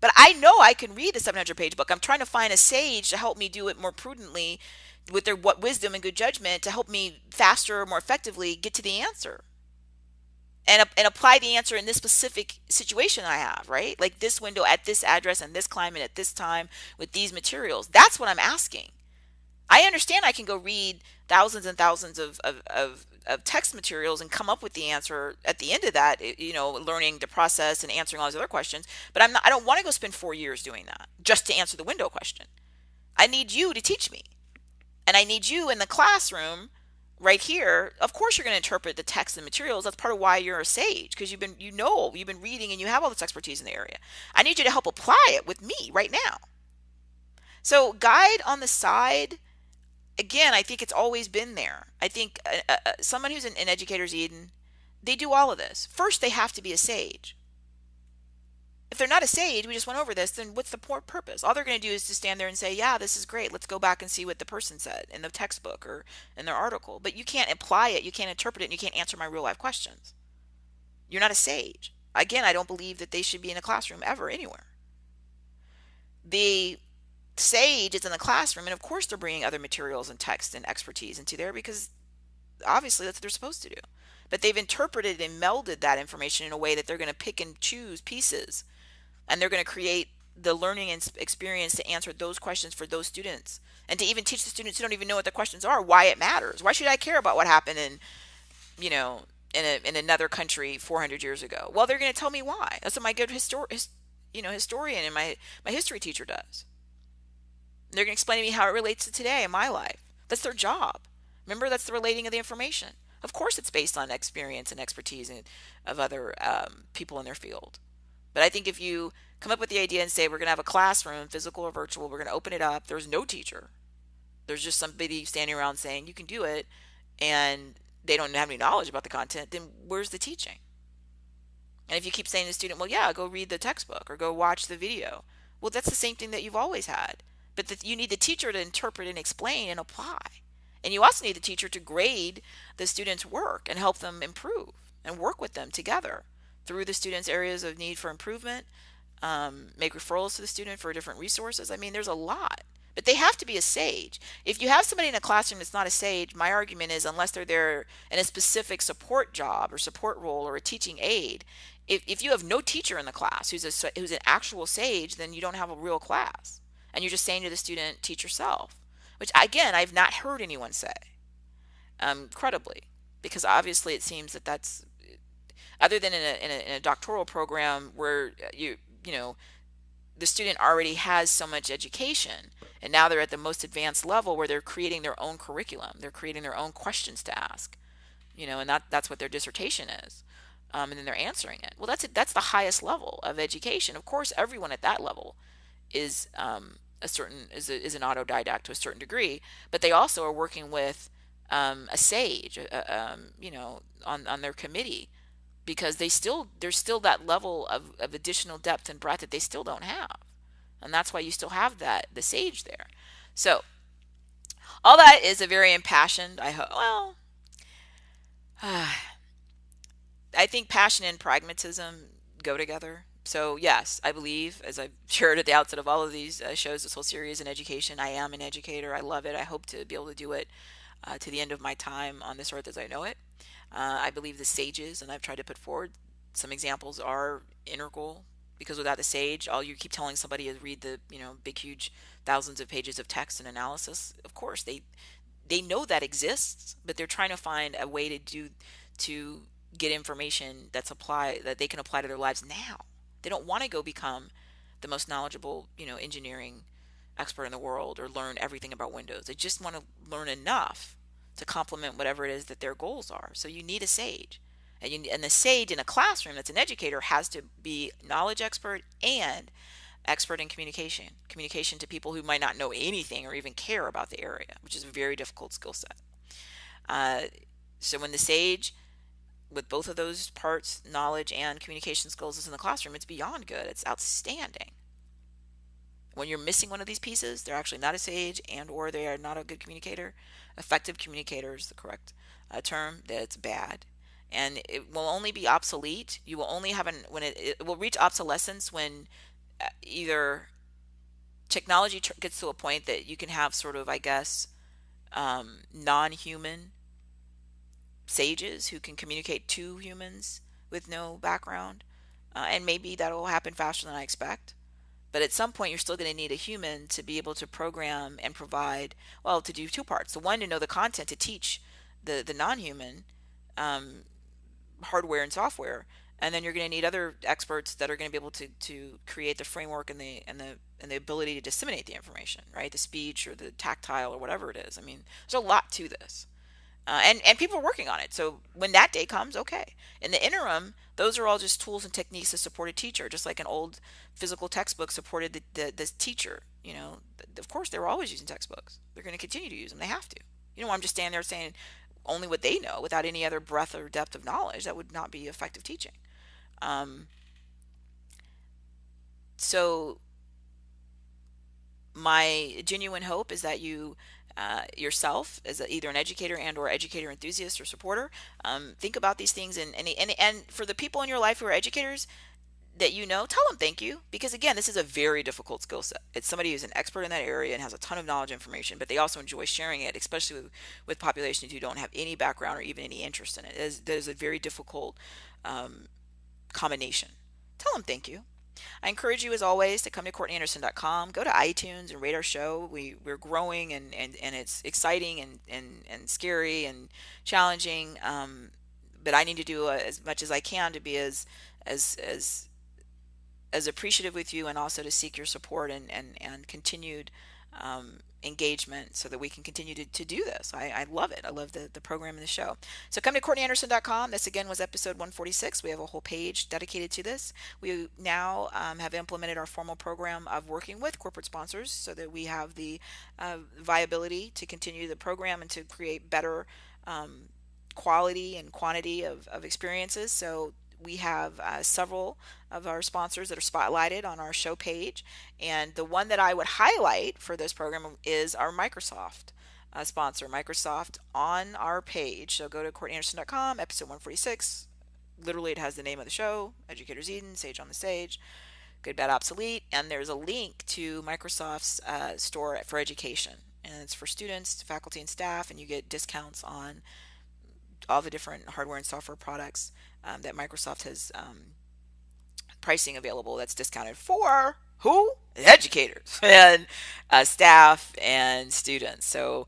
But I know I can read the 700-page book. I'm trying to find a sage to help me do it more prudently, with their wisdom and good judgment, to help me faster, more effectively get to the answer, and apply the answer in this specific situation I have, right? Like this window at this address and this climate at this time with these materials. That's what I'm asking. I understand I can go read thousands and thousands of text materials and come up with the answer at the end of that, learning the process and answering all these other questions. But I don't want to go spend 4 years doing that just to answer the window question. I need you to teach me. And I need you in the classroom right here. Of course, you're going to interpret the text and materials. That's part of why you're a sage, because you've been reading and you have all this expertise in the area. I need you to help apply it with me right now. So guide on the side, again, I think it's always been there. I think someone who's in Educators Eden, they do all of this. First, they have to be a sage. If they're not a sage, we just went over this, then what's the purpose? All they're going to do is to stand there and say, yeah, this is great. Let's go back and see what the person said in the textbook or in their article. But you can't apply it, you can't interpret it, and you can't answer my real life questions. You're not a sage. Again, I don't believe that they should be in a classroom ever, anywhere. The sage is in the classroom, and of course they're bringing other materials and text and expertise into there, because obviously that's what they're supposed to do. But they've interpreted and melded that information in a way that they're going to pick and choose pieces, and they're going to create the learning experience to answer those questions for those students, and to even teach the students who don't even know what the questions are why it matters. Why should I care about what happened in another country 400 years ago? Well, they're going to tell me why. That's what my good historian and my history teacher does. They're going to explain to me how it relates to today in my life. That's their job. Remember, that's the relating of the information. Of course, it's based on experience and expertise of other people in their field. But I think if you come up with the idea and say, we're going to have a classroom, physical or virtual, we're going to open it up, there's no teacher. There's just somebody standing around saying, you can do it, and they don't have any knowledge about the content, then where's the teaching? And if you keep saying to the student, well, yeah, go read the textbook or go watch the video. Well, that's the same thing that you've always had. But you need the teacher to interpret and explain and apply. And you also need the teacher to grade the student's work and help them improve and work with them together through the student's areas of need for improvement, make referrals to the student for different resources. I mean, there's a lot. But they have to be a sage. If you have somebody in a classroom that's not a sage, my argument is, unless they're there in a specific support job or support role or a teaching aid, If you have no teacher in the class who's an actual sage, then you don't have a real class, and you're just saying to the student, teach yourself, which again I've not heard anyone say, credibly, because obviously it seems that that's, other than in a doctoral program where you know the student already has so much education, and now they're at the most advanced level where they're creating their own curriculum, they're creating their own questions to ask, and that's what their dissertation is. And then they're answering it. Well, that's the highest level of education. Of course, everyone at that level is is an autodidact to a certain degree, but they also are working with a sage, on their committee, because there's still that level of additional depth and breadth that they still don't have, and that's why you still have the sage there. So all that is a very impassioned. I hope. Well, I think passion and pragmatism go together. So yes, I believe, as I've shared at the outset of all of these shows, this whole series in education, I am an educator. I love it. I hope to be able to do it to the end of my time on this earth as I know it. I believe the sages, and I've tried to put forward some examples, are integral, because without the sage, all you keep telling somebody is read the big huge thousands of pages of text and analysis. Of course, they know that exists, but they're trying to find a way to get information that they can apply to their lives now. They don't want to go become the most knowledgeable, engineering expert in the world, or learn everything about Windows. They just want to learn enough to complement whatever it is that their goals are. So you need a sage. And the sage in a classroom that's an educator has to be knowledge expert and expert in communication to people who might not know anything or even care about the area, which is a very difficult skill set. Uh, so when the sage, with both of those parts, knowledge and communication skills, is in the classroom, it's beyond good. It's outstanding. When you're missing one of these pieces, they're actually not a sage, and or they are not a good communicator. Effective communicator is the correct term. That's bad, and it will only be obsolete. You will only have when it will reach obsolescence when either technology gets to a point that you can have sort of, I guess, non-human sages who can communicate to humans with no background, and maybe that'll happen faster than I expect. But at some point, you're still going to need a human to be able to program and provide, well, to do two parts. The one, to know the content to teach the non-human, hardware and software, and then you're going to need other experts that are going to be able to create the framework and the ability to disseminate the information, right? The speech or the tactile or whatever it is. I mean, there's a lot to this. And people are working on it. So when that day comes, okay. In the interim, those are all just tools and techniques to support a teacher, just like an old physical textbook supported the teacher. Of course, they were always using textbooks. They're going to continue to use them. They have to. I'm just standing there saying only what they know without any other breadth or depth of knowledge. That would not be effective teaching. So my genuine hope is that you yourself, as either an educator and or educator enthusiast or supporter, think about these things, and for the people in your life who are educators that tell them thank you, because again, this is a very difficult skill set. It's somebody who's an expert in that area and has a ton of knowledge information, but they also enjoy sharing it, especially with populations who don't have any background or even any interest in it. That is a very difficult combination. Tell them thank you. I encourage you, as always, to come to CourtneyAnderson.com, go to iTunes and rate our show. We're growing, and it's exciting and scary and challenging. But I need to do as much as I can to be as appreciative with you, and also to seek your support and continued engagement, so that we can continue to do this. I love it. I love the program and the show. So come to CourtneyAnderson.com. This again was episode 146. We have a whole page dedicated to this. We now have implemented our formal program of working with corporate sponsors, so that we have the viability to continue the program and to create better quality and quantity of experiences. So we have several of our sponsors that are spotlighted on our show page, and the one that I would highlight for this program is our Microsoft sponsor, Microsoft, on our page. So go to CourtneyAnderson.com, episode 146. Literally, it has the name of the show: Educators Eden, Sage on the Stage, Good, Bad, Obsolete, and there's a link to Microsoft's store for education, and it's for students, faculty, and staff, and you get discounts on all the different hardware and software products that Microsoft has pricing available that's discounted for who? Educators and staff and students. So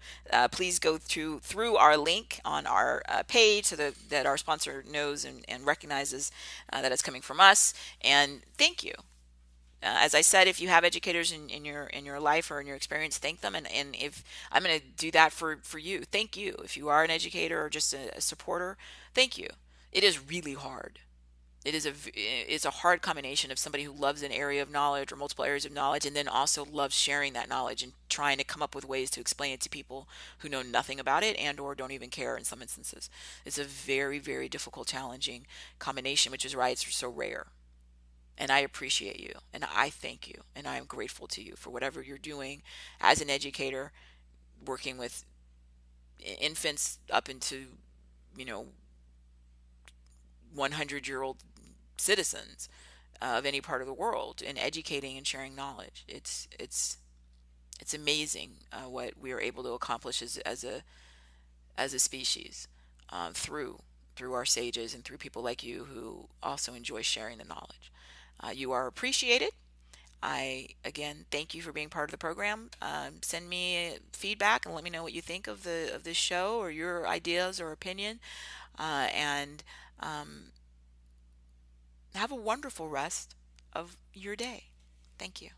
please go through our link on our page so that our sponsor knows and recognizes that it's coming from us. And thank you. As I said, if you have educators in your life or in your experience, thank them. And if I'm going to do that for you, thank you. If you are an educator or just a supporter, thank you. It is really hard. It's a hard combination of somebody who loves an area of knowledge or multiple areas of knowledge, and then also loves sharing that knowledge and trying to come up with ways to explain it to people who know nothing about it and or don't even care in some instances. It's a very, very difficult, challenging combination, which is why it's so rare. And I appreciate you, and I thank you, and I am grateful to you for whatever you're doing as an educator, working with infants up into, you know, 100-year-old citizens of any part of the world, and educating and sharing knowledge. It's amazing what we are able to accomplish as a species through our sages and through people like you who also enjoy sharing the knowledge. You are appreciated. I again thank you for being part of the program. Send me feedback and let me know what you think of this show or your ideas or opinion. And have a wonderful rest of your day. Thank you.